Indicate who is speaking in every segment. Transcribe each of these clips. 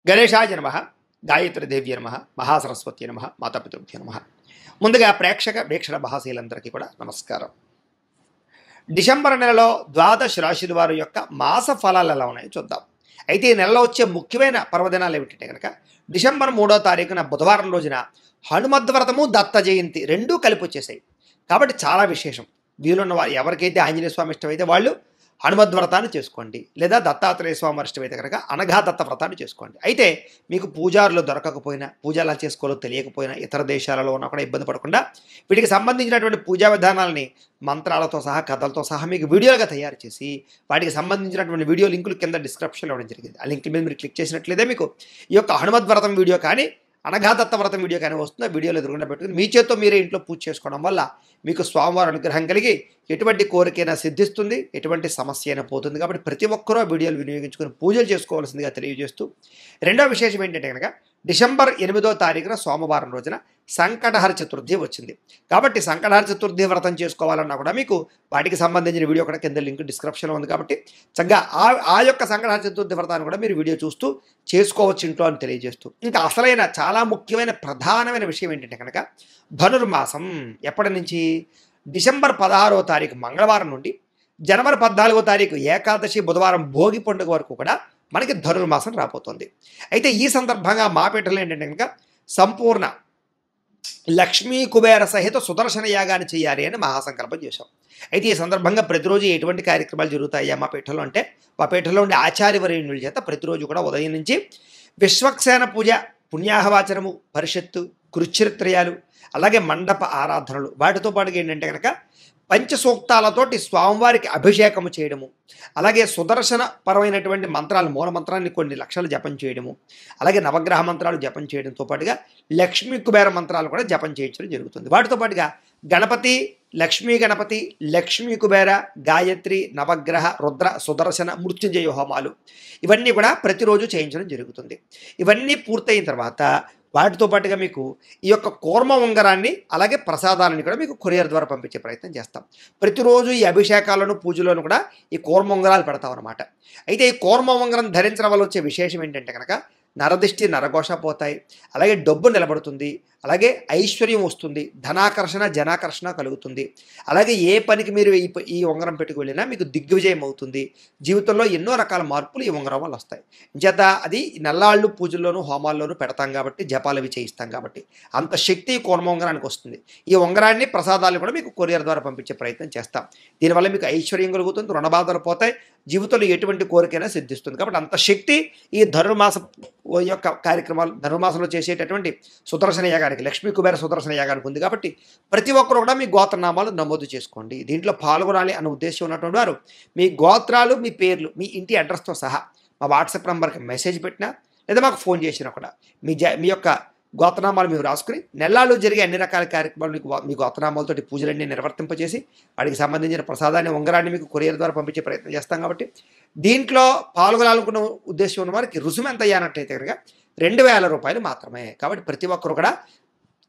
Speaker 1: గణేశాయ నమః, గాయత్రీదేవ్య నమః, మహాసరస్వతి నమః, మాతాపితృభ్యో నమః. ముందుగా వీక్షణ మహాశీలందరికీ కూడా నమస్కారం. డిసెంబర్ నెలలో ద్వాదశ రాశుల వారి యొక్క మాస ఫలాలు ఎలా ఉన్నాయో చూద్దాం. అయితే ఈ నెలలో వచ్చే ముఖ్యమైన పర్వదినాలు ఏమిటంటే కనుక డిసెంబర్ 3వ తారీఖున బుధవారం రోజున హనుమద్వ్రతము, దత్త జయంతి రెండూ కలిపి వచ్చేసాయి. కాబట్టి చాలా విశేషం. వీలున్న వారు ఎవరికైతే ఆంజనేయ స్వామి ఇష్టమైతే వాళ్ళు హనుమద్వ్రతాన్ని చేసుకోండి, లేదా దత్తాత్రేయ స్వామి ఇష్టమైతే కనుక అనఘాదత్త వ్రతాన్ని చేసుకోండి. అయితే మీకు పూజారులు దొరకకపోయినా, పూజ ఎలా చేసుకోవాలో తెలియకపోయినా, ఇతర దేశాలలో ఉన్నా కూడా ఇబ్బంది పడకుండా వీటికి సంబంధించినటువంటి పూజా విధానాలని మంత్రాలతో సహా, కథలతో సహా మీకు వీడియోలుగా తయారు చేసి వాటికి సంబంధించినటువంటి వీడియో లింకులు కింద డిస్క్రిప్షన్లో ఇవ్వడం జరిగింది. ఆ లింక్ మీద మీరు క్లిక్ చేసినట్లయితే మీకు ఈ యొక్క హనుమద్వ్రతం వీడియో కానీ, అనఘాదత్త వ్రతం వీడియో కానీ వస్తుంది. ఆ వీడియోలో ఎదురుకుండా పెట్టుకుని మీ చేత్తో మీరే ఇంట్లో పూజ చేసుకోవడం వల్ల మీకు స్వామివారి అనుగ్రహం కలిగి ఎటువంటి కోరికైనా సిద్ధిస్తుంది, ఎటువంటి సమస్య అయినా పోతుంది. కాబట్టి ప్రతి ఒక్కరూ వీడియోలు వినియోగించుకుని పూజలు చేసుకోవాల్సిందిగా తెలియజేస్తూ, రెండో విశేషం ఏంటంటే కనుక డిసెంబర్ 8వ తారీఖున సోమవారం రోజున సంకటహర చతుర్థి వచ్చింది. కాబట్టి సంకటహర చతుర్థి వ్రతం చేసుకోవాలన్నా కూడా మీకు వాటికి సంబంధించిన వీడియో కూడా కింద లింక్ డిస్క్రిప్షన్లో ఉంది. కాబట్టి చక్కగా ఆ యొక్క సంకటహర చతుర్థి వ్రతాన్ని కూడా మీరు వీడియో చూస్తూ చేసుకోవచ్చు ఇంట్లో అని తెలియజేస్తూ, ఇంకా అసలైన చాలా ముఖ్యమైన ప్రధానమైన విషయం ఏంటంటే కనుక ధనుర్మాసం ఎప్పటి నుంచి డిసెంబర్ 16వ తారీఖు మంగళవారం నుండి జనవరి 14వ తారీఖు ఏకాదశి బుధవారం భోగి పండుగ వరకు కూడా మనకి ధనుర్మాసం రాబోతుంది. అయితే ఈ సందర్భంగా మా పీఠంలో ఏంటంటే కనుక సంపూర్ణ లక్ష్మీ కుబేర సహిత సుదర్శన యాగాన్ని చేయాలి అని మహాసంకల్పం చేశాం. అయితే ఈ సందర్భంగా ప్రతిరోజు ఎటువంటి కార్యక్రమాలు జరుగుతాయా మా పీఠంలో అంటే, మా పీఠంలో ఉండే ఆచార్యవర్యుల చేత ప్రతిరోజు కూడా ఉదయం నుంచి విశ్వక్సేన పూజ, పుణ్యాహవాచనము, పరిషత్తు, కృచ్ఛ్రిత్రయాలు, అలాగే మండప ఆరాధనలు, వాటితో పాటుగా ఏంటంటే కనుక పంచసూక్తాలతోటి స్వామివారికి అభిషేకము చేయడము, అలాగే సుదర్శన పరమైనటువంటి మంత్రాలు, మూల మంత్రాన్ని కొన్ని లక్షలు జపం చేయడము, అలాగే నవగ్రహ మంత్రాలు జపం చేయడంతో పాటుగా లక్ష్మీ కుబేర మంత్రాలు కూడా జపం చేయించడం జరుగుతుంది. వాటితో పాటుగా గణపతి, లక్ష్మీ గణపతి, లక్ష్మీ కుబేర, గాయత్రి, నవగ్రహ, రుద్ర, సుదర్శన, మృత్యుంజయ హోమాలు ఇవన్నీ కూడా ప్రతిరోజు చేయించడం జరుగుతుంది. ఇవన్నీ పూర్తయిన తర్వాత వాటితో పాటుగా మీకు ఈ యొక్క కూర్మ ఉంగరాన్ని, అలాగే ప్రసాదాలని కూడా మీకు కొరియర్ ద్వారా పంపించే ప్రయత్నం చేస్తాం. ప్రతిరోజు ఈ అభిషేకాలను, పూజలను కూడా ఈ కూర్మ ఉంగరాలు పెడతాం అన్నమాట. అయితే ఈ కూర్మ ఉంగరం ధరించడం వల్ల వచ్చే విశేషం ఏంటంటే కనుక నరదిష్టి, నరఘోష పోతాయి, అలాగే డబ్బు నిలబడుతుంది, అలాగే ఐశ్వర్యం వస్తుంది, ధనాకర్షణ, జనాకర్షణ కలుగుతుంది. అలాగే ఏ పనికి మీరు ఈ ఉంగరం పెట్టుకు వెళ్ళినా మీకు దిగ్విజయం అవుతుంది. జీవితంలో ఎన్నో రకాల మార్పులు ఈ ఉంగరం వల్ల వస్తాయి. చేత అది నెల్లాళ్ళు పూజల్లోనూ, హోమాల్లోనూ పెడతాం కాబట్టి, జపాలు అవి చేయిస్తాం కాబట్టి అంత శక్తి ఈ కూర్మ ఉంగరానికి వస్తుంది. ఈ ఉంగరాన్ని, ప్రసాదాలు కూడా మీకు కొరియర్ ద్వారా పంపించే ప్రయత్నం చేస్తాం. దీనివల్ల మీకు ఐశ్వర్యం కలుగుతుంది, రుణబాధలు పోతాయి, జీవితంలో ఎటువంటి కోరికైనా సిద్ధిస్తుంది. కాబట్టి అంత శక్తి ఈ ధనుర్మాసం యొక్క కార్యక్రమాలు, ధనుర్మాసంలో చేసేటటువంటి సుదర్శన యాగానికి, లక్ష్మీ కుబేర సుదర్శన యాగానికి ఉంది. కాబట్టి ప్రతి ఒక్కరు కూడా మీ గోత్రనామాలు నమోదు చేసుకోండి. దీంట్లో పాల్గొనాలి అన్న ఉద్దేశం ఉన్నటువంటి వారు మీ గోత్రాలు, మీ పేర్లు, మీ ఇంటి అడ్రస్తో సహా మా వాట్సాప్ నెంబర్కి మెసేజ్ పెట్టినా, లేదా మాకు ఫోన్ చేసినా కూడా మీ యొక్క గోత్రనామాలు మేము రాసుకుని నెల్లాళ్ళు జరిగే అన్ని రకాల కార్యక్రమాలు మీ గోత్రనామాలతో పూజలన్నీ నిర్వర్తింపజేసి వాటికి సంబంధించిన ప్రసాదాన్ని, ఉంగరాన్ని మీకు కొరియర్ ద్వారా పంపించే ప్రయత్నం చేస్తాం. కాబట్టి దీంట్లో పాల్గొనాలనుకున్న ఉద్దేశం ఉన్న వారికి రుసుము ఎంత అయ్యానట్టయితే కనుక 2000 రూపాయలు మాత్రమే. కాబట్టి ప్రతి ఒక్కరు కూడా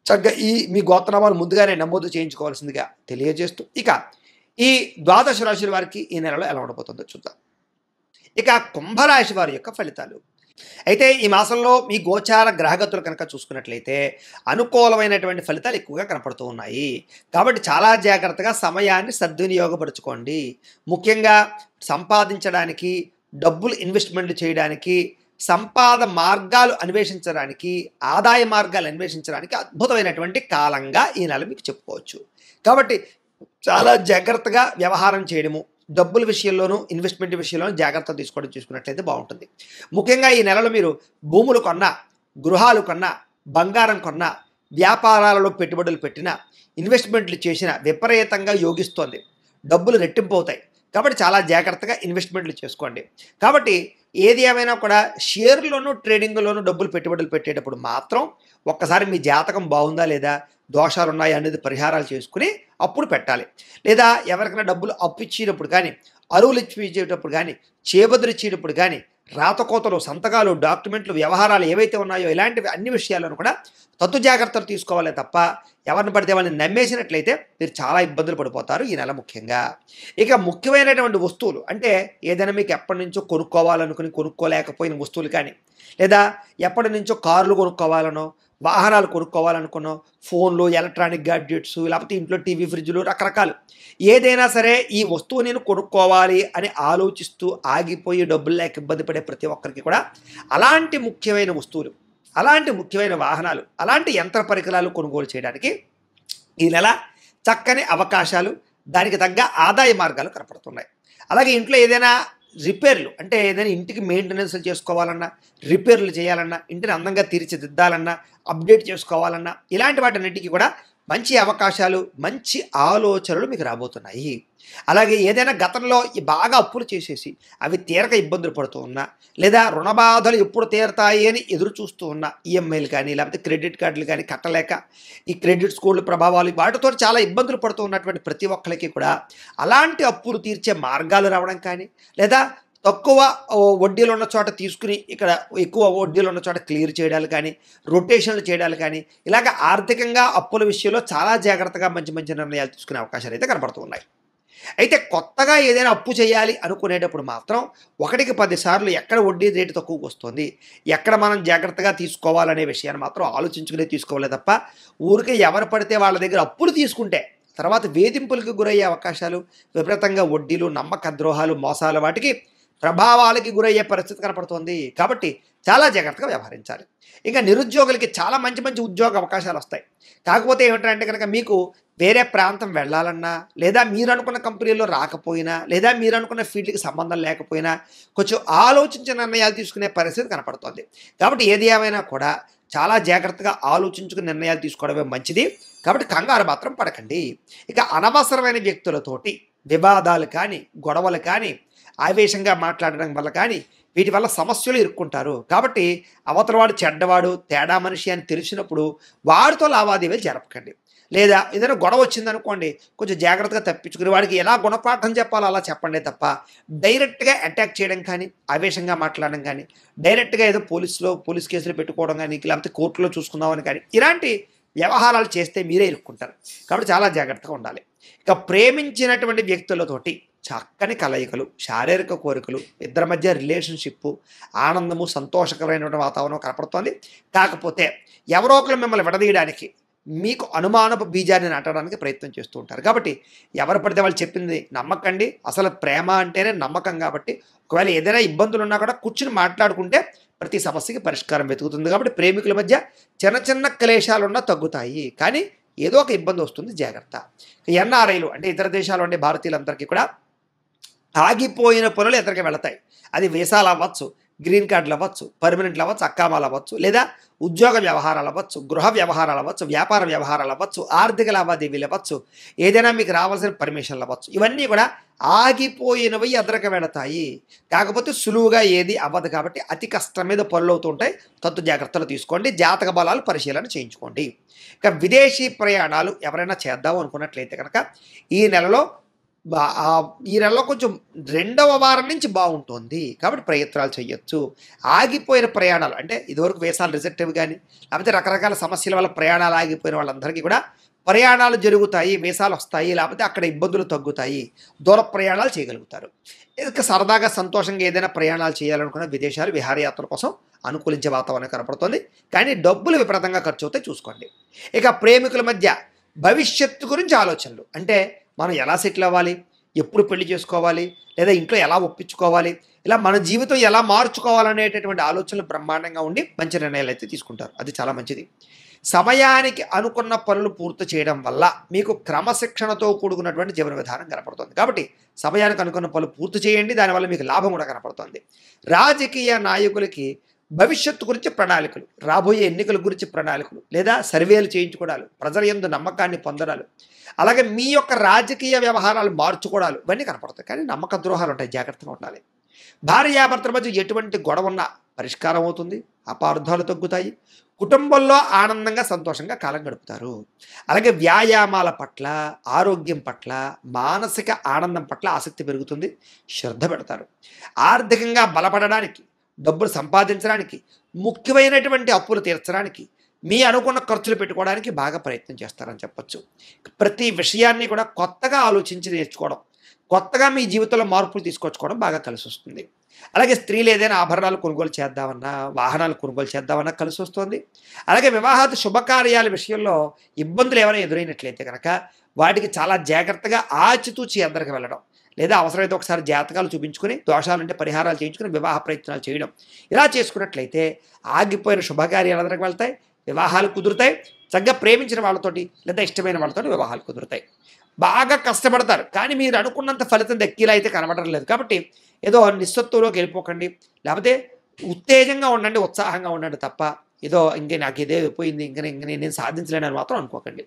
Speaker 1: చక్కగా మీ గోత్రనామాలు ముందుగానే నమోదు చేయించుకోవాల్సిందిగా తెలియజేస్తూ, ఇక ఈ ద్వాదశ రాశుల వారికి ఈ నెలలో ఎలా ఉండబోతుందో చూద్దాం. ఇక కుంభరాశి వారి యొక్క ఫలితాలు. అయితే ఈ మాసంలో మీ గోచార గ్రహగతులు కనుక చూసుకున్నట్లయితే అనుకూలమైనటువంటి ఫలితాలు ఎక్కువగా కనపడుతూ ఉన్నాయి. కాబట్టి చాలా జాగ్రత్తగా సమయాన్ని సద్వినియోగపరుచుకోండి. ముఖ్యంగా సంపాదించడానికి, డబ్బులు ఇన్వెస్ట్మెంట్లు చేయడానికి, సంపాద మార్గాలు అన్వేషించడానికి, ఆదాయ మార్గాలు అన్వేషించడానికి అద్భుతమైనటువంటి కాలంగా ఈ నెల మీకు చెప్పుకోవచ్చు. కాబట్టి చాలా జాగ్రత్తగా వ్యవహారం చేయడము, డబ్బుల విషయంలోనూ, ఇన్వెస్ట్మెంట్ విషయంలోనూ జాగ్రత్త చూసుకున్నట్లయితే బాగుంటుంది. ముఖ్యంగా ఈ నెలలో మీరు భూములు కొన్నా, గృహాలు కొన్నా, బంగారం కొన్నా, వ్యాపారాలలో పెట్టుబడులు పెట్టినా, ఇన్వెస్ట్మెంట్లు చేసినా విపరీతంగా యోగిస్తోంది. డబ్బులు రెట్టింపు అవుతాయి. కాబట్టి చాలా జాగ్రత్తగా ఇన్వెస్ట్మెంట్లు చేసుకోండి. కాబట్టి ఏది ఏమైనా కూడా షేర్లోనూ, ట్రేడింగ్లోనూ డబ్బులు పెట్టుబడులు పెట్టేటప్పుడు మాత్రం ఒక్కసారి మీ జాతకం బాగుందా లేదా, దోషాలు ఉన్నాయా అనేది పరిహారాలు చేసుకుని అప్పుడు పెట్టాలి. లేదా ఎవరికైనా డబ్బులు అప్పు ఇచ్చేటప్పుడు కానీ, అరువులు ఇచ్చేటప్పుడు కానీ, చేబదులు ఇచ్చేటప్పుడు కానీ, రాతకోతలు, సంతకాలు, డాక్యుమెంట్లు, వ్యవహారాలు ఏవైతే ఉన్నాయో ఇలాంటివి అన్ని విషయాలను కూడా తత్తు జాగ్రత్తలు తీసుకోవాలే తప్ప ఎవరిని పడితే వాళ్ళని నమ్మేసినట్లయితే మీరు చాలా ఇబ్బందులు పడిపోతారు ఈ నెల ముఖ్యంగా. ఇక ముఖ్యమైనటువంటి వస్తువులు అంటే ఏదైనా మీకు ఎప్పటి నుంచో కొనుక్కోవాలనుకుని కొనుక్కోలేకపోయిన వస్తువులు కానీ, లేదా ఎప్పటి నుంచో కార్లు కొనుక్కోవాలనో, వాహనాలు కొనుక్కోవాలనుకున్నో, ఫోన్లు, ఎలక్ట్రానిక్ గాడ్జెట్స్, లేకపోతే ఇంట్లో టీవీ, ఫ్రిడ్జ్‌లు రకరకాలు. ఏదైనా సరే ఈ వస్తువు నేను కొనుక్కోవాలి అని ఆలోచిస్తూ ఆగిపోయి డబ్బులు లేక ఇబ్బంది పడే ప్రతి ఒక్కరికి కూడా అలాంటి ముఖ్యమైన వస్తువులు, అలాంటి ముఖ్యమైన వాహనాలు, అలాంటి యంత్ర పరికరాలు కొనుగోలు చేయడానికి ఈ నెల చక్కని అవకాశాలు, దానికి తగ్గ ఆదాయ మార్గాలు కనపడుతున్నాయి. అలాగే ఇంట్లో ఏదైనా రిపేర్లు అంటే ఏదైనా ఇంటికి మెయింటెనెన్స్‌లు చేసుకోవాలన్నా, రిపేర్లు చేయాలన్నా, ఇంటిని అందంగా తీర్చిదిద్దాలన్నా, అప్డేట్ చేసుకోవాలన్నా ఇలాంటి వాటన్నిటికి కూడా మంచి అవకాశాలు, మంచి ఆలోచనలు మీకు రాబోతున్నాయి. అలాగే ఏదైనా గతంలో బాగా అప్పులు చేసేసి అవి తీరక ఇబ్బందులు పడుతూ ఉన్నా, లేదా రుణ బాధలు ఎప్పుడు తీరతాయి అని ఎదురు చూస్తూ ఉన్న ఈఎంఐలు కానీ, లేకపోతే క్రెడిట్ కార్డులు కానీ కట్టలేక ఈ క్రెడిట్ స్కోర్ల ప్రభావాలు వాటితో చాలా ఇబ్బందులు పడుతూ ఉన్నటువంటి ప్రతి ఒక్కరికి కూడా అలాంటి అప్పులు తీర్చే మార్గాలు రావడం కానీ, లేదా తక్కువ వడ్డీలు ఉన్న చోట తీసుకుని ఇక్కడ ఎక్కువ వడ్డీలు ఉన్న చోట క్లియర్ చేయడాలు కానీ, రొటేషన్లు చేయడాలు కానీ, ఇలాగ ఆర్థికంగా అప్పుల విషయంలో చాలా జాగ్రత్తగా మంచి మంచి నిర్ణయాలు తీసుకునే అవకాశాలు అయితే కనపడుతూ ఉన్నాయి. అయితే కొత్తగా ఏదైనా అప్పు చేయాలి అనుకునేటప్పుడు మాత్రం 1కి 10 సార్లు ఎక్కడ వడ్డీ రేటు తక్కువగా వస్తుంది, ఎక్కడ మనం జాగ్రత్తగా తీసుకోవాలనే విషయాన్ని మాత్రం ఆలోచించుకునే తీసుకోవాలి తప్ప ఊరికే ఎవరు పడితే వాళ్ళ దగ్గర అప్పులు తీసుకుంటే తర్వాత వేధింపులకు గురయ్యే అవకాశాలు, విపరీతంగా వడ్డీలు, నమ్మక ద్రోహాలు, మోసాలు వాటికి ప్రభావాలకి గురయ్యే పరిస్థితి కనపడుతోంది. కాబట్టి చాలా జాగ్రత్తగా వ్యవహరించాలి. ఇంకా నిరుద్యోగులకి చాలా మంచి మంచి ఉద్యోగ అవకాశాలు వస్తాయి. కాకపోతే ఏమిటంటే కనుక మీకు వేరే ప్రాంతం వెళ్ళాలన్నా, లేదా మీరు అనుకున్న కంపెనీలో రాకపోయినా, లేదా మీరు అనుకున్న ఫీల్డ్‌కి సంబంధం లేకపోయినా కొంచెం ఆలోచించి నిర్ణయాలు తీసుకునే పరిస్థితి కనపడుతోంది. కాబట్టి ఏది ఏమైనా కూడా చాలా జాగ్రత్తగా ఆలోచించుకుని నిర్ణయాలు తీసుకోవడమే మంచిది. కాబట్టి కంగారు మాత్రం పడకండి. ఇక అనవసరమైన వ్యక్తులతోటి వివాదాలు కానీ, గొడవలు కానీ, ఆవేశంగా మాట్లాడడం వల్ల కానీ వీటి వల్ల సమస్యలు ఇరుక్కుంటారు. కాబట్టి అవతలవాడు చెడ్డవాడు, తేడా మనిషి అని తెలిసినప్పుడు వాడితో లావాదేవీలు జరపకండి. లేదా ఏదైనా గొడవ వచ్చిందనుకోండి, కొంచెం జాగ్రత్తగా తప్పించుకుని వాడికి ఎలా గుణపాఠం చెప్పాలో అలా చెప్పండి తప్ప డైరెక్ట్గా అటాక్ చేయడం కానీ, ఆవేశంగా మాట్లాడడం కానీ, డైరెక్ట్గా ఏదో పోలీస్ కేసులు పెట్టుకోవడం కానీ, లేకపోతే కోర్టులో చూసుకుందామని కానీ ఇలాంటి వ్యవహారాలు చేస్తే మీరే ఇరుక్కుంటారు. కాబట్టి చాలా జాగ్రత్తగా ఉండాలి. ఇక ప్రేమించినటువంటి వ్యక్తులతోటి చక్కని కలయికలు, శారీరక కోరికలు, ఇద్దరి మధ్య రిలేషన్షిప్పు, ఆనందము, సంతోషకరమైనటువంటి వాతావరణం కనపడుతోంది. కాకపోతే ఎవరో ఒకరు మిమ్మల్ని విడదీయడానికి, మీకు అనుమానపు బీజాన్ని నాటడానికి ప్రయత్నం చేస్తూ ఉంటారు. కాబట్టి ఎవరు పడితే వాళ్ళు చెప్పింది నమ్మకండి. అసలు ప్రేమ అంటేనే నమ్మకం. కాబట్టి ఒకవేళ ఏదైనా ఇబ్బందులు ఉన్నా కూడా కూర్చుని మాట్లాడుకుంటే ప్రతి సమస్యకి పరిష్కారం వెతుకుతుంది. కాబట్టి ప్రేమికుల మధ్య చిన్న చిన్న క్లేశాలున్నా తగ్గుతాయి. కానీ ఏదో ఒక ఇబ్బంది వస్తుంది, జాగ్రత్త. ఎన్ఆర్ఐలు అంటే ఇతర దేశాలు ఉండే భారతీయులందరికీ కూడా ఆగిపోయిన పనులు ఎక్కడికి వెళతాయి. అది వీసాలు అవ్వచ్చు, గ్రీన్ కార్డులు అవ్వచ్చు, పర్మనెంట్లు అవ్వచ్చు, అక్కామాలు అవ్వచ్చు, లేదా ఉద్యోగ వ్యవహారాలు అవ్వచ్చు, గృహ వ్యవహారాలు అవ్వచ్చు, వ్యాపార వ్యవహారాలు అవ్వచ్చు, ఆర్థిక లావాదేవీలు అవ్వచ్చు, ఏదైనా మీకు రావాల్సిన పర్మిషన్లు అవ్వచ్చు. ఇవన్నీ కూడా ఆగిపోయినవి ఎదరికి వెళతాయి. కాకపోతే సులువుగా ఏది అవ్వదు. కాబట్టి అతి కష్టం మీద పనులు అవుతుంటాయి. తత్తు జాగ్రత్తలు తీసుకోండి. జాతక బలాలు పరిశీలన చేయించుకోండి. ఇక విదేశీ ప్రయాణాలు ఎవరైనా చేద్దాం అనుకున్నట్లయితే కనుక ఈ నెలలో కొంచెం 2వ వారం నుంచి బాగుంటుంది. కాబట్టి ప్రయత్నాలు చేయొచ్చు. ఆగిపోయిన ప్రయాణాలు అంటే ఇదివరకు వీసాలు రిజెక్ట్ కానీ, లేకపోతే రకరకాల సమస్యల వల్ల ప్రయాణాలు ఆగిపోయిన వాళ్ళందరికీ కూడా ప్రయాణాలు జరుగుతాయి, వీసాలు వస్తాయి, లేకపోతే అక్కడ ఇబ్బందులు తగ్గుతాయి, దూర ప్రయాణాలు చేయగలుగుతారు. ఇక సరదాగా సంతోషంగా ఏదైనా ప్రయాణాలు చేయాలనుకున్న విదేశాలు విహారయాత్రల కోసం అనుకూలించే వాతావరణం కనపడుతుంది. కానీ డబ్బులు విపరీతంగా ఖర్చు అవుతాయి, చూసుకోండి. ఇక ప్రేమికుల మధ్య భవిష్యత్తు గురించి ఆలోచనలు అంటే మనం ఎలా సెటిల్ అవ్వాలి, ఎప్పుడు పెళ్లి చేసుకోవాలి, లేదా ఇంట్లో ఎలా ఒప్పించుకోవాలి, ఇలా మన జీవితం ఎలా మార్చుకోవాలనేటటువంటి ఆలోచనలు బ్రహ్మాండంగా ఉండి మంచి నిర్ణయాలు అయితే తీసుకుంటారు. అది చాలా మంచిది. సమయానికి అనుకున్న పనులు పూర్తి చేయడం వల్ల మీకు క్రమశిక్షణతో కూడుకున్నటువంటి జీవన విధానం కనపడుతుంది. కాబట్టి సమయానికి అనుకున్న పనులు పూర్తి చేయండి. దానివల్ల మీకు లాభం కూడా కనపడుతుంది. రాజకీయ నాయకులకి భవిష్యత్తు గురించి ప్రణాళికలు, రాబోయే ఎన్నికల గురించి ప్రణాళికలు, లేదా సర్వేలు చేయించుకోవడాలు, ప్రజల యందు నమ్మకాన్ని పొందడాలు, అలాగే మీ యొక్క రాజకీయ వ్యవహారాలు మార్చుకోవడాలు ఇవన్నీ కనపడతాయి. కానీ నమ్మక ద్రోహాలు ఉంటాయి, జాగ్రత్తగా ఉండాలి. భార్యాభర్తల మధ్య ఎటువంటి గొడవ ఉన్నా పరిష్కారం అవుతుంది, అపార్థాలు తగ్గుతాయి, కుటుంబంలో ఆనందంగా సంతోషంగా కాలం గడుపుతారు. అలాగే వ్యాయామాల పట్ల, ఆరోగ్యం పట్ల, మానసిక ఆనందం పట్ల ఆసక్తి పెరుగుతుంది, శ్రద్ధ పెడతారు. ఆర్థికంగా బలపడడానికి, డబ్బులు సంపాదించడానికి, ముఖ్యమైనటువంటి అప్పులు తీర్చడానికి, మీ అనుకున్న ఖర్చులు పెట్టుకోవడానికి బాగా ప్రయత్నం చేస్తారని చెప్పొచ్చు. ప్రతి విషయాన్ని కూడా కొత్తగా ఆలోచించి నేర్చుకోవడం, కొత్తగా మీ జీవితంలో మార్పులు తీసుకొచ్చుకోవడం బాగా కలిసి వస్తుంది. అలాగే స్త్రీలు ఏదైనా ఆభరణాలు కొనుగోలు చేద్దామన్నా, వాహనాలు కొనుగోలు చేద్దామన్నా కలిసొస్తోంది. అలాగే వివాహాది శుభకార్యాల విషయంలో ఇబ్బందులు ఏమైనా ఎదురైనట్లయితే గనక వాటికి చాలా జాగ్రత్తగా ఆచితూచి ఎద్దరికి వెళ్ళడం, లేదా అవసరమైతే ఒకసారి జాతకాలు చూపించుకొని దోషాలుంటే పరిహారాలు చేయించుకొని వివాహ ప్రయత్నాలు చేయడం. ఇలా చేసుకున్నట్లయితే ఆగిపోయిన శుభకార్యాలు ఎదరికి వెళ్తాయి, వివాహాలు కుదురుతాయి. చక్కగా ప్రేమించిన వాళ్ళతోటి లేదా ఇష్టమైన వాళ్ళతోటి వివాహాలు కుదురుతాయి. బాగా కష్టపడతారు, కానీ మీరు అనుకున్నంత ఫలితం దక్కిలా అయితే కనబడడం లేదు. కాబట్టి ఏదో నిస్సత్తులోకి వెళ్ళిపోకండి, లేకపోతే ఉత్తేజంగా ఉండండి, ఉత్సాహంగా ఉండండి తప్ప ఏదో ఇంకే నాకు ఇదే అయిపోయింది, ఇంక నేను సాధించలేనని మాత్రం అనుకోకండి.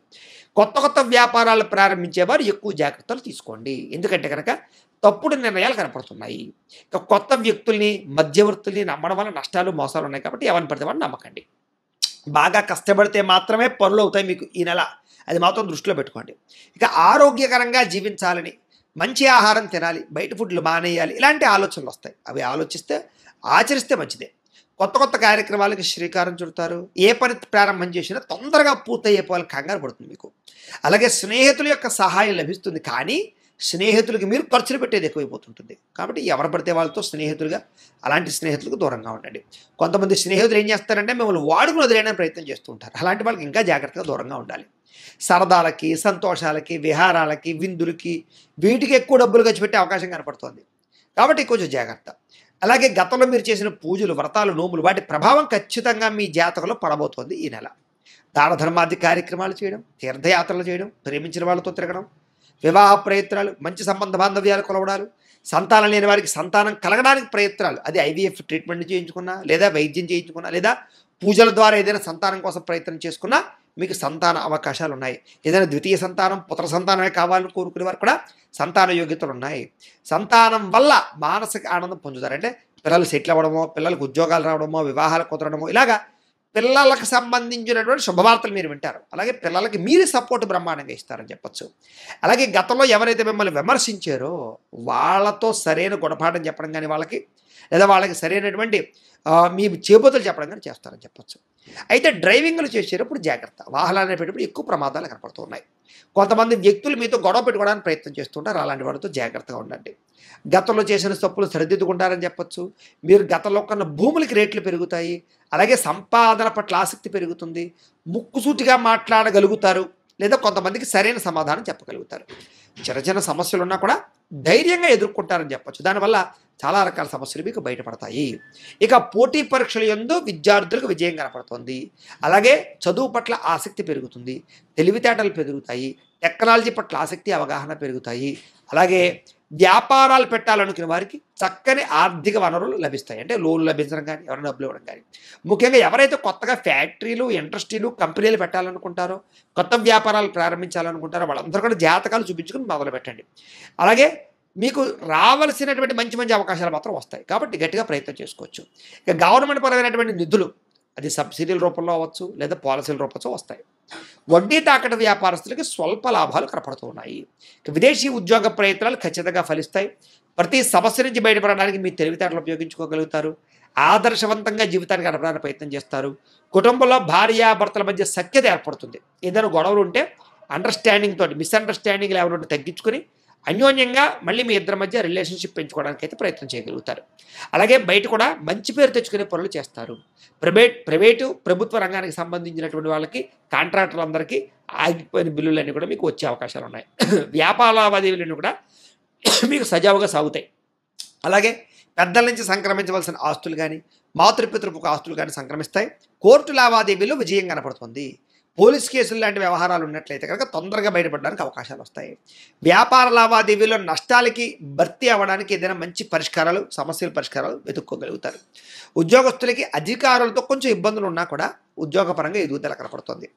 Speaker 1: కొత్త కొత్త వ్యాపారాలు ప్రారంభించేవారు ఎక్కువ జాగ్రత్తలు తీసుకోండి. ఎందుకంటే కనుక తప్పుడు నిర్ణయాలు కనపడుతున్నాయి. ఇక కొత్త వ్యక్తుల్ని, మధ్యవర్తుల్ని నమ్మడం వల్ల నష్టాలు, మోసాలు ఉన్నాయి. కాబట్టి ఎవరిని పడితే వాడిని నమ్మకండి. బాగా కష్టపడితే మాత్రమే పనులు అవుతాయి మీకు ఈ నెల. అది మాత్రం దృష్టిలో పెట్టుకోండి. ఇక ఆరోగ్యకరంగా జీవించాలని, మంచి ఆహారం తినాలి, బయట ఫుడ్లు మానేయాలి, ఇలాంటి ఆలోచనలు వస్తాయి. అవి ఆలోచిస్తే ఆచరిస్తే మంచిదే. కొత్త కొత్త కార్యక్రమాలకి శ్రీకారం చుడతారు. ఏ పని ప్రారంభం చేసినా తొందరగా పూర్తయ్యేపోవాలి, కంగారు పడుతుంది మీకు. అలాగే స్నేహితుల యొక్క సహాయం లభిస్తుంది, కానీ స్నేహితులకి మీరు ఖర్చులు పెట్టేది ఎక్కువైపోతుంటుంది. కాబట్టి ఎవరు పడితే వాళ్ళతో స్నేహితులుగా, అలాంటి స్నేహితులకు దూరంగా ఉండండి. కొంతమంది స్నేహితులు ఏం చేస్తారంటే మిమ్మల్ని వాడుకుని వదిలేయడానికి ప్రయత్నం చేస్తూ ఉంటారు. అలాంటి వాళ్ళకి ఇంకా జాగ్రత్తగా దూరంగా ఉండాలి. సరదాలకి, సంతోషాలకి, విహారాలకి, విందులకి, వీటికి ఎక్కువ డబ్బులు ఖర్చు పెట్టే అవకాశం కనపడుతోంది. కాబట్టి కొంచెం జాగ్రత్త. అలాగే గతంలో మీరు చేసిన పూజలు, వ్రతాలు, నోములు, వాటి ప్రభావం ఖచ్చితంగా మీ జాతకంలో పడబోతోంది ఈ నెల. దాన ధర్మాది కార్యక్రమాలు చేయడం, తీర్థయాత్రలు చేయడం, ప్రేమించిన వాళ్ళతో తిరగడం, వివాహ ప్రయత్నాలు, మంచి సంబంధ బాంధవ్యాలు కొలవడాలు, సంతానం లేని వారికి సంతానం కలగడానికి ప్రయత్నాలు, అది ఐవీఎఫ్ ట్రీట్మెంట్ చేయించుకున్నా, లేదా వైద్యం చేయించుకున్నా, లేదా పూజల ద్వారా ఏదైనా సంతానం కోసం ప్రయత్నం చేసుకున్నా మీకు సంతాన అవకాశాలు ఉన్నాయి. ఏదైనా ద్వితీయ సంతానం, పుత్ర సంతానమే కావాలని కోరుకునే వారు కూడా సంతాన యోగ్యతలు ఉన్నాయి. సంతానం వల్ల మానసిక ఆనందం పొందుతారు. అంటే పిల్లలు సెటిల్ అవ్వడమో, పిల్లలకు ఉద్యోగాలు రావడమో, వివాహాలు కుదరడమో, ఇలాగా పిల్లలకు సంబంధించినటువంటి శుభవార్తలు మీరు వింటారు. అలాగే పిల్లలకి మీరు సపోర్ట్ బ్రహ్మాండంగా ఇస్తారని చెప్పచ్చు. అలాగే గతంలో ఎవరైతే మిమ్మల్ని విమర్శించారో వాళ్ళతో సరైన గుణపాఠం చెప్పడం కానీ వాళ్ళకి, లేదా వాళ్ళకి సరైనటువంటి మీ చేబోతులు చెప్పడం కానీ చేస్తారని చెప్పచ్చు. అయితే డ్రైవింగ్లు చేసేటప్పుడు జాగ్రత్త. వాహనాలు అనేటప్పుడు ఎక్కువ ప్రమాదాలు కనపడుతున్నాయి. కొంతమంది వ్యక్తులు మీతో గొడవ పెట్టుకోవడానికి ప్రయత్నం చేస్తుంటారు. అలాంటి వాటితో జాగ్రత్తగా ఉండండి. గతంలో చేసిన తప్పులు సరిదిద్దుకుంటారని చెప్పచ్చు. మీరు గతంలో కొన్న భూములకి రేట్లు పెరుగుతాయి. అలాగే సంపాదన పట్ల ఆసక్తి పెరుగుతుంది. ముక్కుసూటిగా మాట్లాడగలుగుతారు, లేదా కొంతమందికి సరైన సమాధానం చెప్పగలుగుతారు. చిన్న చిన్న సమస్యలు ఉన్నా కూడా ధైర్యంగా ఎదుర్కొంటారని చెప్పచ్చు. దానివల్ల చాలా రకాల సమస్యలు మీకు బయటపడతాయి. ఇక పోటీ పరీక్షల యందు విద్యార్థులకు విజయం కనపడుతుంది. అలాగే చదువు పట్ల ఆసక్తి పెరుగుతుంది, తెలివితేటలు పెరుగుతాయి, టెక్నాలజీ పట్ల ఆసక్తి, అవగాహన పెరుగుతాయి. అలాగే వ్యాపారాలు పెట్టాలనుకునే వారికి చక్కని ఆర్థిక వనరులు లభిస్తాయి. అంటే లోన్లు లభించడం కానీ, ఎవరైనా డబ్బులు ఇవ్వడం కానీ. ముఖ్యంగా ఎవరైతే కొత్తగా ఫ్యాక్టరీలు, ఇండస్ట్రీలు, కంపెనీలు పెట్టాలనుకుంటారో, కొత్త వ్యాపారాలు ప్రారంభించాలనుకుంటారో వాళ్ళందరూ కూడా జాతకాలు చూపించుకుని మొదలు పెట్టండి. అలాగే మీకు రావాల్సినటువంటి మంచి మంచి అవకాశాలు మాత్రం వస్తాయి. కాబట్టి గట్టిగా ప్రయత్నం చేసుకోవచ్చు. ఇక గవర్నమెంట్ పరమైనటువంటి నిధులు, అది సబ్సిడీల రూపంలో అవ్వచ్చు, లేదా పాలసీల రూపంలో వస్తాయి. వడ్డీ తాకట వ్యాపారస్తులకి స్వల్ప లాభాలు కనపడుతూ ఉన్నాయి. విదేశీ ఉద్యోగ ప్రయత్నాలు ఖచ్చితంగా ఫలిస్తాయి. ప్రతి సమస్య నుంచి బయటపడడానికి మీ తెలివితేటలు ఉపయోగించుకోగలుగుతారు. ఆదర్శవంతంగా జీవితాన్ని గడపడానికి ప్రయత్నం చేస్తారు. కుటుంబంలో భార్యాభర్తల మధ్య సఖ్యత ఏర్పడుతుంది. ఏదైనా గొడవలు ఉంటే అండర్స్టాండింగ్ తోటి, మిస్అండర్స్టాండింగ్లు ఏమైనా తగ్గించుకొని అన్యోన్యంగా మళ్ళీ మీ ఇద్దరి మధ్య రిలేషన్షిప్ పెంచుకోవడానికి అయితే ప్రయత్నం చేయగలుగుతారు. అలాగే బయట కూడా మంచి పేరు తెచ్చుకునే పనులు చేస్తారు. ప్రైవేటు ప్రభుత్వ రంగానికి సంబంధించినటువంటి వాళ్ళకి, కాంట్రాక్టర్లందరికీ ఆగిపోయిన బిల్లులన్నీ కూడా మీకు వచ్చే అవకాశాలు ఉన్నాయి. వ్యాపార లావాదేవీలన్నీ కూడా మీకు సజావుగా సాగుతాయి. అలాగే పెద్దల నుంచి సంక్రమించవలసిన ఆస్తులు కానీ, మాతృపితృకు ఆస్తులు కానీ సంక్రమిస్తాయి. కోర్టు లావాదేవీలో విజయం కనపడుతుంది. పోలీస్ కేసులు లాంటి వ్యవహారాలు ఉన్నట్లయితే కనుక తొందరగా బయటపడడానికి అవకాశాలు వస్తాయి. వ్యాపార లావాదేవీలో నష్టాలకి భర్తీ అవ్వడానికి ఏదైనా మంచి పరిష్కారాలు, సమస్యల పరిష్కారాలు వెతుక్కోగలుగుతారు. ఉద్యోగస్తులకి అధికారులతో కొంచెం ఇబ్బందులు ఉన్నా కూడా ఉద్యోగపరంగా ఎదుగుదల కనపడుతుంది.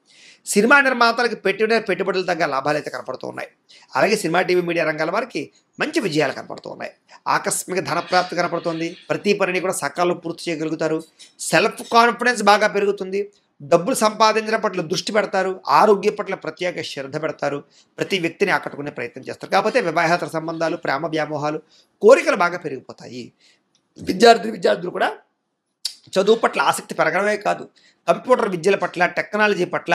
Speaker 1: సినిమా నిర్మాతలకు పెట్టిన పెట్టుబడులు తగ్గ లాభాలు అయితే కనపడుతూ ఉన్నాయి. అలాగే సినిమా, టీవీ, మీడియా రంగాల వారికి మంచి విజయాలు కనపడుతూ ఉన్నాయి. ఆకస్మిక ధనప్రాప్తి కనపడుతుంది. ప్రతి పనిని కూడా సకాలంలో పూర్తి చేయగలుగుతారు. సెల్ఫ్ కాన్ఫిడెన్స్ బాగా పెరుగుతుంది. డబ్బులు సంపాదించడం పట్ల దృష్టి పెడతారు. ఆరోగ్యం పట్ల ప్రత్యేక శ్రద్ధ పెడతారు. ప్రతి వ్యక్తిని ఆకట్టుకునే ప్రయత్నం చేస్తారు. కాకపోతే వివాహేతర సంబంధాలు, ప్రేమ వ్యామోహాలు, కోరికలు బాగా పెరిగిపోతాయి. విద్యార్థులు కూడా చదువు పట్ల ఆసక్తి పెరగడమే కాదు, కంప్యూటర్ విద్యల పట్ల, టెక్నాలజీ పట్ల,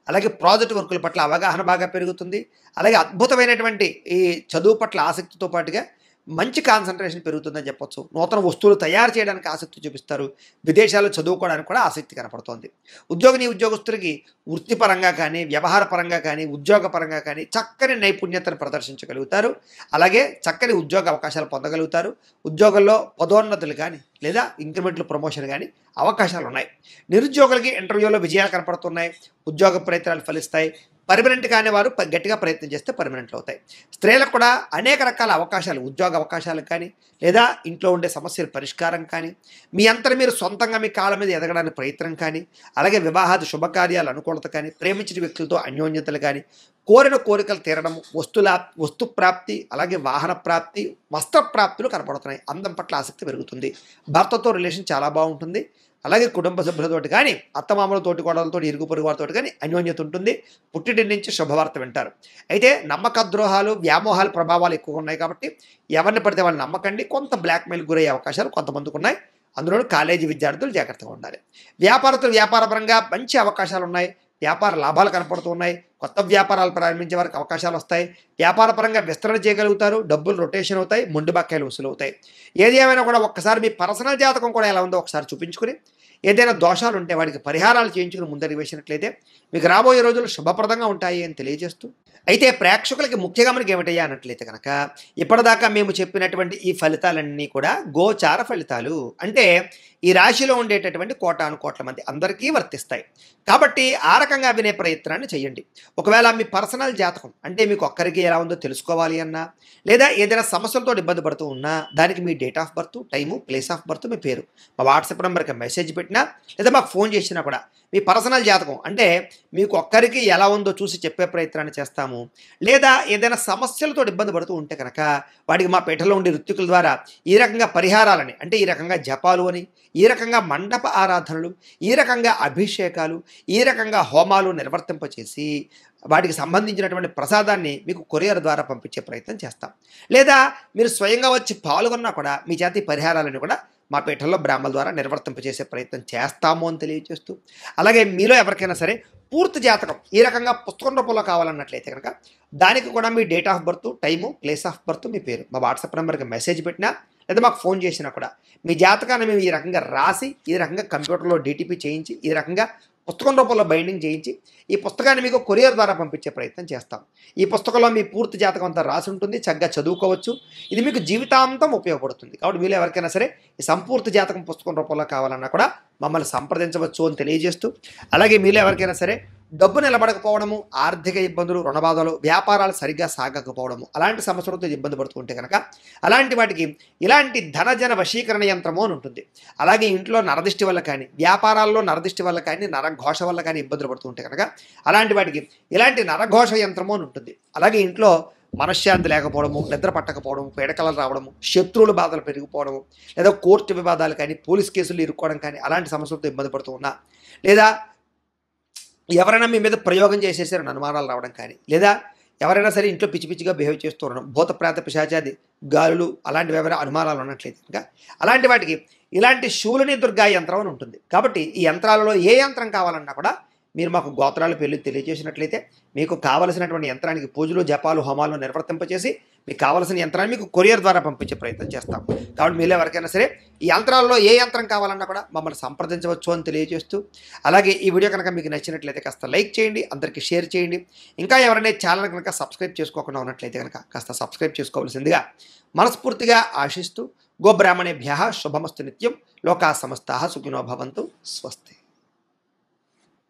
Speaker 1: అలాగే ప్రాజెక్ట్ వర్కుల పట్ల అవగాహన బాగా పెరుగుతుంది. అలాగే అద్భుతమైనటువంటి ఈ చదువు పట్ల ఆసక్తితో పాటుగా మంచి కాన్సన్ట్రేషన్ పెరుగుతుందని చెప్పొచ్చు. నూతన వస్తువులు తయారు చేయడానికి ఆసక్తి చూపిస్తారు. విదేశాల్లో చదువుకోవడానికి కూడా ఆసక్తి కనపడుతోంది. ఉద్యోగస్తులకి వృత్తిపరంగా కానీ, వ్యవహార పరంగా కానీ, ఉద్యోగ పరంగా కానీ చక్కని నైపుణ్యతను ప్రదర్శించగలుగుతారు. అలాగే చక్కని ఉద్యోగ అవకాశాలు పొందగలుగుతారు. ఉద్యోగంలో పదోన్నతులు కానీ లేదా ఇంక్రిమెంట్లు ప్రమోషన్ కానీ అవకాశాలు ఉన్నాయి. నిరుద్యోగులకి ఇంటర్వ్యూలో విజయాలు కనపడుతున్నాయి. ఉద్యోగ ప్రయత్నాలు ఫలిస్తాయి. పర్మనెంట్ కాని వారు గట్టిగా ప్రయత్నం చేస్తే పర్మనెంట్లు అవుతాయి. స్త్రీలకు కూడా అనేక రకాల అవకాశాలు, ఉద్యోగ అవకాశాలు కానీ లేదా ఇంట్లో ఉండే సమస్యల పరిష్కారం కానీ, మీ అంతట మీరు సొంతంగా మీ కాళ్ళ మీద ఎదగడానికి ప్రయత్నం కానీ, అలాగే వివాహాది శుభకార్యాల అనుకూలత కానీ, ప్రేమించిన వ్యక్తులతో అన్యోన్యతలు కానీ, కోరిన కోరికలు తీరడం, వస్తు ప్రాప్తి, అలాగే వాహన ప్రాప్తి, వస్త్ర ప్రాప్తులు కనపడుతున్నాయి. అందం పట్ల ఆసక్తి పెరుగుతుంది. భర్తతో రిలేషన్ చాలా బాగుంటుంది. అలాగే కుటుంబ సభ్యులతోటి కానీ, అత్తమామలతోటి, కోడలతో, ఇరుగు పొరుగు వారితో కానీ అన్యోన్యత ఉంటుంది. పుట్టింటి నుంచి శుభవార్త వింటారు. అయితే నమ్మక ద్రోహాలు, వ్యామోహాల ప్రభావాలు ఎక్కువగా ఉన్నాయి కాబట్టి ఎవరిని పడితే వాళ్ళని నమ్మకండి. కొంత బ్లాక్మెయిల్ గురయ్యే అవకాశాలు కొంతమందికి ఉన్నాయి. అందులో కాలేజీ విద్యార్థులు జాగ్రత్తగా ఉండాలి. వ్యాపారస్తులు వ్యాపారపరంగా మంచి అవకాశాలు ఉన్నాయి. వ్యాపార లాభాలు కనపడుతూ ఉన్నాయి. కొత్త వ్యాపారాలు ప్రారంభించే వారికి అవకాశాలు వస్తాయి. వ్యాపారపరంగా విస్తరణ చేయగలుగుతారు. డబ్బులు రొటేషన్ అవుతాయి. మొండి బకాయిలు వసూలు అవుతాయి. ఏది ఏమైనా కూడా ఒక్కసారి మీ పర్సనల్ జాతకం కూడా ఎలా ఉందో ఒకసారి చూపించుకుని, ఏదైనా దోషాలు ఉంటే వాటికి పరిహారాలు చేయించుకుని ముందడుగు వేసినట్లయితే మీకు రాబోయే రోజులు శుభప్రదంగా ఉంటాయి అని తెలియజేస్తూ, అయితే ప్రేక్షకులకి ముఖ్య గమనిక ఏమిటయ్యా అన్నట్లయితే కనుక, ఇప్పటిదాకా మేము చెప్పినటువంటి ఈ ఫలితాలన్నీ కూడా గోచార ఫలితాలు. అంటే ఈ రాశిలో ఉండేటటువంటి కోటాను కోట్ల మంది అందరికీ వర్తిస్తాయి. కాబట్టి ఆ రకంగా వినే ప్రయత్నాన్ని చేయండి. ఒకవేళ మీ పర్సనల్ జాతకం అంటే మీకు ఒక్కరికి ఎలా ఉందో తెలుసుకోవాలి అన్నా, లేదా ఏదైనా సమస్యలతో ఇబ్బంది పడుతూ ఉన్నా, దానికి మీ date of birth, time, place of birth, మీ పేరు మా వాట్సాప్ నెంబర్కి మెసేజ్ పెట్టినా లేదా మాకు ఫోన్ చేసినా కూడా మీ పర్సనల్ జాతకం అంటే మీకు ఒక్కరికి ఎలా ఉందో చూసి చెప్పే ప్రయత్నాన్ని చేస్తాము. లేదా ఏదైనా సమస్యలతో ఇబ్బంది పడుతూ ఉంటే కనుక వాటికి మా పీఠలో ఉండే ఋత్వికుల ద్వారా ఈ రకంగా పరిహారాలని, అంటే ఈ రకంగా జపాలు అని, ఈ రకంగా మండప ఆరాధనలు, ఈ రకంగా అభిషేకాలు, ఈ రకంగా హోమాలు నిర్వర్తింపచేసి వాటికి సంబంధించినటువంటి ప్రసాదాన్ని మీకు కొరియర్ ద్వారా పంపించే ప్రయత్నం చేస్తాం. లేదా మీరు స్వయంగా వచ్చి పాల్గొన్నా కూడా మీ చేతి పరిహారాలను కూడా మా పీఠంలో బ్రాహ్మణుల ద్వారా నిర్వర్తింపజేసే ప్రయత్నం చేస్తాము అని తెలియజేస్తూ, అలాగే మీలో ఎవరికైనా సరే పూర్తి జాతకం ఈ రకంగా పుస్తకం రూపంలో కావాలన్నట్లయితే కనుక దానికి కూడా మీ date of birth, time, place of birth, మీ పేరు మా వాట్సాప్ నెంబర్కి మెసేజ్ పెట్టినా లేదా మాకు ఫోన్ చేసినా కూడా మీ జాతకాన్ని మేము ఈ రకంగా రాసి, ఈ రకంగా కంప్యూటర్లో డిటిపి చేయించి, ఈ రకంగా పుస్తకం రూపంలో బైండింగ్ చేయించి ఈ పుస్తకాన్ని మీకు కొరియర్ ద్వారా పంపించే ప్రయత్నం చేస్తాం. ఈ పుస్తకంలో మీ పూర్తి జాతకం అంతా రాసి ఉంటుంది. చక్కగా చదువుకోవచ్చు. ఇది మీకు జీవితాంతం ఉపయోగపడుతుంది. కాబట్టి మీరు ఎవరికైనా సరే ఈ సంపూర్తి జాతకం పుస్తకం రూపంలో కావాలన్నా కూడా మమ్మల్ని సంప్రదించవచ్చు అని తెలియజేస్తూ, అలాగే మీరు ఎవరికైనా సరే డబ్బు నిలబడకపోవడము, ఆర్థిక ఇబ్బందులు, రుణబాధలు, వ్యాపారాలు సరిగ్గా సాగకపోవడము, అలాంటి సమస్యలతో ఇబ్బంది పడుతుంటే కనుక అలాంటి వాటికి ఇలాంటి ధనజన వశీకరణ యంత్రము అని ఉంటుంది. అలాగే ఇంట్లో నరదిష్టి వల్ల కానీ, వ్యాపారాల్లో నరదిష్టి వల్ల కానీ, నరఘోష వల్ల కానీ ఇబ్బందులు పడుతుంటే కనుక అలాంటి వాటికి ఇలాంటి నరఘోష యంత్రము అని ఉంటుంది. అలాగే ఇంట్లో మనశ్శాంతి లేకపోవడము, నిద్ర పట్టకపోవడము, పీడకలలు రావడము, శత్రువుల బాధలు పెరిగిపోవడము, లేదా కోర్టు వివాదాలు కానీ, పోలీస్ కేసులు ఇరుక్కోవడం కానీ అలాంటి సమస్యలతో ఇబ్బంది పడుతూ ఉన్నా, లేదా ఎవరైనా మీ మీద ప్రయోగం చేసేసారని అనుమానాలు రావడం కానీ, లేదా ఎవరైనా సరే ఇంట్లో పిచ్చి పిచ్చిగా బిహేవ్ చేస్తూ ఉండడం, భూత ప్రేత పిశాచాది గాలులు అలాంటివి ఎవరైనా అనుమానాలు ఉన్నట్లయితే ఇంకా అలాంటి వాటికి ఇలాంటి శూలిని దుర్గా యంత్రం అని ఉంటుంది. కాబట్టి ఈ యంత్రాలలో ఏ యంత్రం కావాలన్నా కూడా మీరు మాకు గోత్రాలు పేర్లు తెలియజేసినట్లయితే మీకు కావలసినటువంటి యంత్రానికి పూజలు, జపాలు, హోమాలు నిర్వర్తింపచేసి మీకు కావలసిన యంత్రాన్ని మీకు కొరియర్ ద్వారా పంపించే ప్రయత్నం చేస్తాం. కాబట్టి మీలో ఎవరికైనా సరే ఈ యంత్రాలలో ఏ యంత్రం కావాలన్నా కూడా మమ్మల్ని సంప్రదించవచ్చు అని తెలియజేస్తూ, అలాగే ఈ వీడియో కనుక మీకు నచ్చినట్లయితే కాస్త లైక్ చేయండి, అందరికీ షేర్ చేయండి. ఇంకా ఎవరైనా ఛానల్ కనుక సబ్స్క్రైబ్ చేసుకోకుండా ఉన్నట్లయితే కనుక కాస్త సబ్స్క్రైబ్ చేసుకోవాల్సిందిగా మనస్ఫూర్తిగా ఆశిస్తూ, గోబ్రాహ్మణేభ్యః శుభమస్తు నిత్యం. లోకా సమస్తాః సుఖినో భవంతు. స్వస్తి.